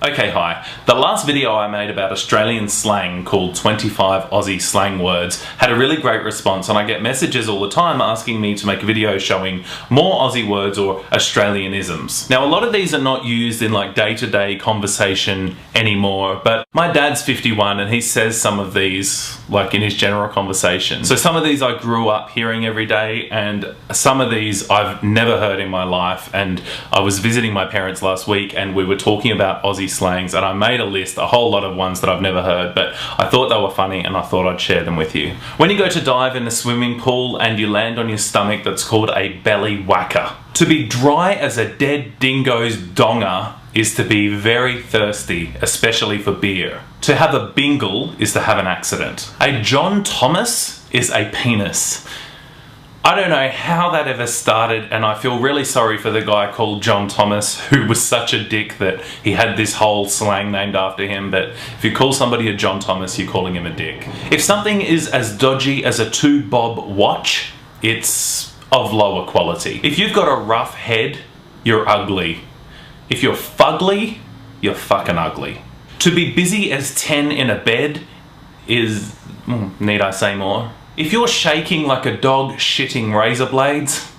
Okay, hi. The last video I made about Australian slang called 25 Aussie slang words had a really great response, and I get messages all the time asking me to make a video showing more Aussie words or Australianisms. Now, a lot of these are not used in like day-to-day conversation anymore, but my dad's 51 and he says some of these like in his general conversation. So some of these I grew up hearing every day, and some of these I've never heard in my life. And I was visiting my parents last week and we were talking about Aussie slangs, and I made a list, a whole lot of ones that I've never heard, but I thought they were funny and I thought I'd share them with you. When you go to dive in a swimming pool and you land on your stomach, that's called a belly whacker. To be dry as a dead dingo's donger is to be very thirsty, especially for beer. To have a bingle is to have an accident. A John Thomas is a penis. I don't know how that ever started, and I feel really sorry for the guy called John Thomas who was such a dick that he had this whole slang named after him. But if you call somebody a John Thomas, you're calling him a dick. If something is as dodgy as a 2-bob watch, it's of lower quality. If you've got a rough head, you're ugly. If you're fugly, you're fucking ugly. To be busy as 10 in a bed is... need I say more? If you're shaking like a dog shitting razor blades,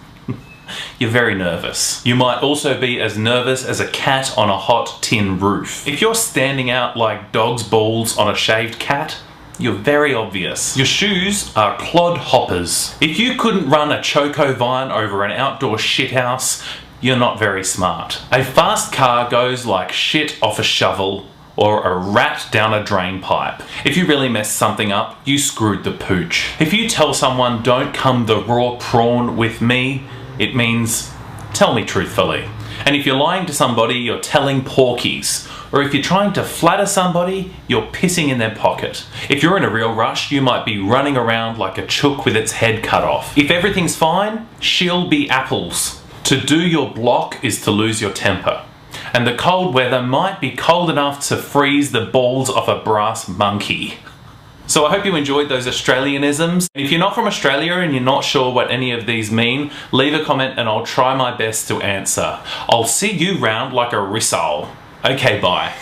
you're very nervous. You might also be as nervous as a cat on a hot tin roof. If you're standing out like dog's balls on a shaved cat, you're very obvious. Your shoes are clod hoppers. If you couldn't run a choco vine over an outdoor shithouse, you're not very smart. A fast car goes like shit off a shovel, or a rat down a drain pipe. If you really messed something up, you screwed the pooch. If you tell someone don't come the raw prawn with me, it means tell me truthfully. And if you're lying to somebody, you're telling porkies. Or if you're trying to flatter somebody, you're pissing in their pocket. If you're in a real rush, you might be running around like a chook with its head cut off. If everything's fine, she'll be apples. To do your block is to lose your temper. And the cold weather might be cold enough to freeze the balls off a brass monkey. So I hope you enjoyed those Australianisms. If you're not from Australia and you're not sure what any of these mean, leave a comment and I'll try my best to answer. I'll see you round like a rissole. Okay, bye.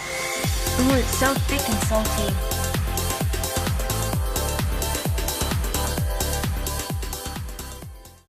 Ooh, it's so thick and salty.